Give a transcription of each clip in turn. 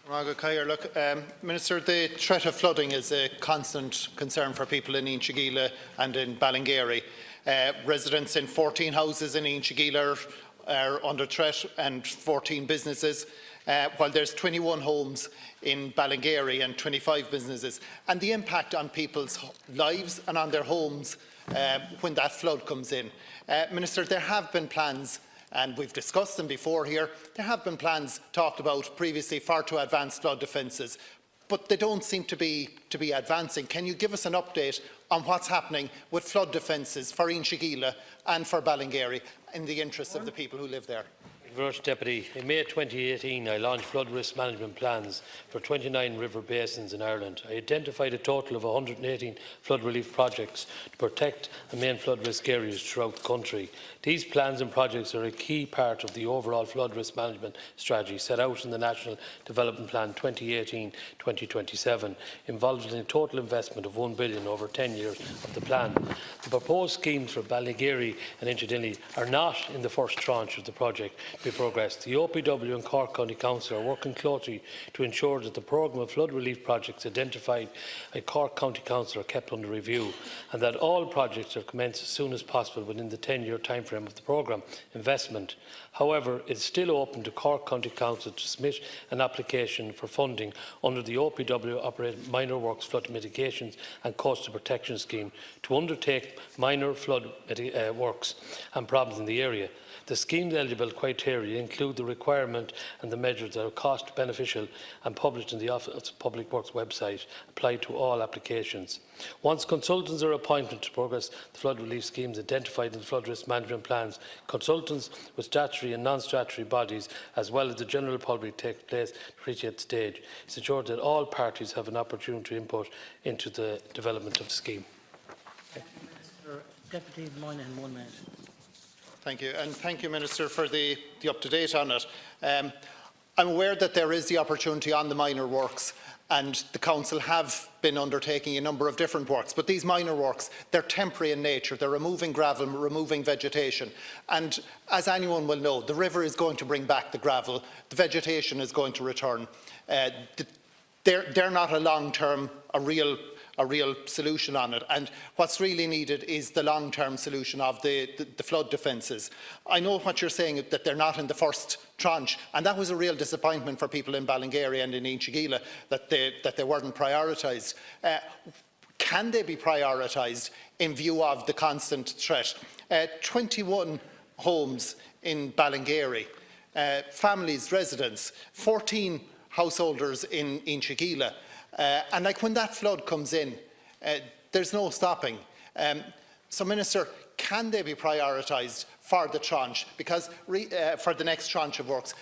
Minister, the threat of flooding is a constant concern for people in Inchigeela and in Ballingeary. Residents in 14 houses in Inchigeela are under threat and 14 businesses, while there's 21 homes in Ballingeary and 25 businesses. And the impact on people's lives and on their homes when that flood comes in. Minister, there have been plans, and we've discussed them before here. There have been plans talked about previously to advance flood defences, but they don't seem to be advancing. Can you give us an update on what's happening with flood defences for Inchigeela and for Ballingeary in the interests of the people who live there? Deputy. In May 2018, I launched flood risk management plans for 29 river basins in Ireland. I identified a total of 118 flood relief projects to protect the main flood risk areas throughout the country. These plans and projects are a key part of the overall flood risk management strategy set out in the National Development Plan 2018-2027, involving a total investment of €1 billion over 10 years of the plan. The proposed schemes for Ballingeary and Inchigeela are not in the first tranche of the project to be progressed. The OPW and Cork County Council are working closely to ensure that the programme of flood relief projects identified by Cork County Council are kept under review, and that all projects are commenced as soon as possible within the 10-year timeframe of the programme investment. However, it is still open to Cork County Council to submit an application for funding under the OPW operated Minor Works Flood Mitigations and Coastal Protection Scheme to undertake minor flood works and problems in the area. The scheme's eligible criteria include the requirement and the measures that are cost beneficial and published in the Office of Public Works website, applied to all applications. Once consultants are appointed to progress the flood relief schemes identified in the flood risk management plans, consultants with statutory and non-statutory bodies, as well as the general public, take place to reach that stage. It's ensured that all parties have an opportunity to input into the development of the scheme. Deputy Moynihan, 1 minute. Thank you, and thank you, Minister, for the up-to-date on it. I'm aware that there is the opportunity on the minor works, and the Council have been undertaking a number of different works, but these minor works, they're temporary in nature. They're removing gravel, removing vegetation, and as anyone will know, the river is going to bring back the gravel, the vegetation is going to return. They're not a long-term, a real solution on it, and what's really needed is the long-term solution of the flood defences. I know what you're saying, that they're not in the first tranche, and that was a real disappointment for people in Ballingeary and in Inchigeela that they weren't prioritised. Can they be prioritised in view of the constant threat? 21 homes in Ballingeary, families, residents, 14 householders in Inchigeela. And when that flood comes in, there's no stopping. So, Minister, can they be prioritised for the tranche, because for the next tranche of works,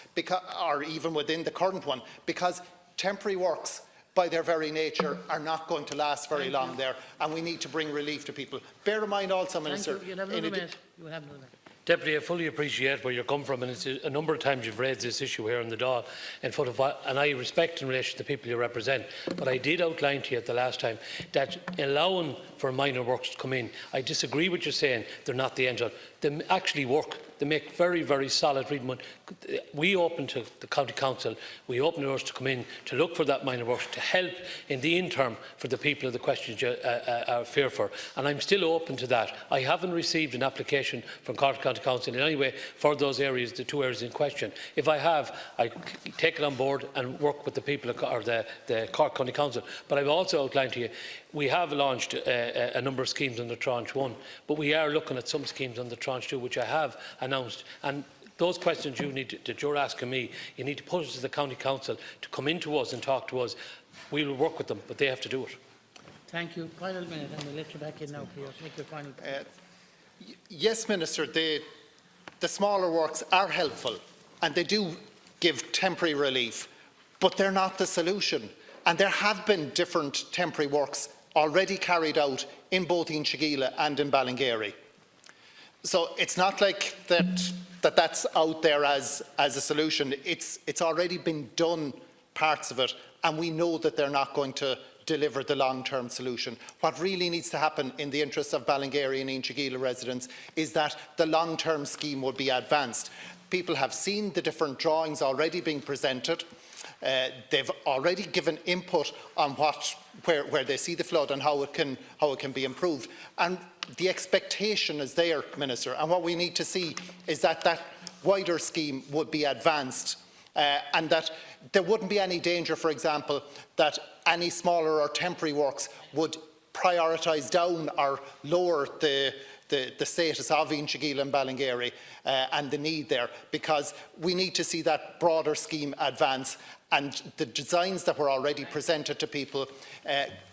or even within the current one, because temporary works, by their very nature, are not going to last very long there, and we need to bring relief to people. Bear in mind also, Minister. You have another minute. You have another minute. Deputy, I fully appreciate where you're coming from, and it's a number of times you've raised this issue here in the Dáil in front of what, and I respect in relation to the people you represent. But I did outline to you at the last time that allowing for minor works to come in, I disagree with you saying they're not the end of it. They actually work. They make very, very solid reading. We open to the County Council, we open doors to come in to look for that minor works, to help in the interim for the people of the questions you fear for. And I'm still open to that. I haven't received an application from Cork County Council in any way for those areas, the 2 areas in question. If I have, I take it on board and work with the people or the Cork County Council. But I've also outlined to you, we have launched a number of schemes under Tranche 1, but we are looking at some schemes under Tranche 2, which I have announced. And those questions that you're asking me, you need to put it to the County Council to come into us and talk to us. We will work with them, but they have to do it. Thank you. Final minute, and we'll let you back in now, please. Make your final point. Yes, Minister, the smaller works are helpful, and they do give temporary relief, but they're not the solution. And there have been different temporary works already carried out in both Inchigeela and in Ballingeary. So it's not like that's out there as a solution. It's already been done, parts of it, and we know that they're not going to deliver the long-term solution. What really needs to happen in the interests of Ballingeary and Inchigeela residents is that the long-term scheme will be advanced. People have seen the different drawings already being presented. They've already given input on where they see the flood and how it can be improved. And the expectation is there, Minister, and what we need to see is that wider scheme would be advanced, and that there wouldn't be any danger, for example, that any smaller or temporary works would prioritise down or lower the status of Inchigeelagh and Ballingeary and the need there, because we need to see that broader scheme advance and the designs that were already presented to people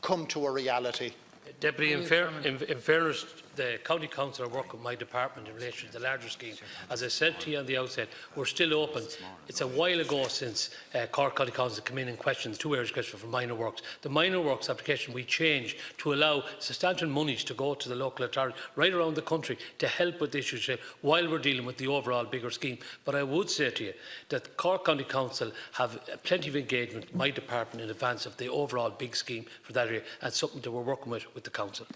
come to a reality. Deputy, in fairness, the County Council are working with my department in relation to the larger scheme. As I said to you on the outset, we're still open. It's a while ago since Cork County Council came in and questioned 2 areas question for minor works. The minor works application we changed to allow substantial monies to go to the local authorities right around the country to help with issues while we're dealing with the overall bigger scheme. But I would say to you that Cork County Council have plenty of engagement with my department in advance of the overall big scheme for that area, and something that we're working with the Council.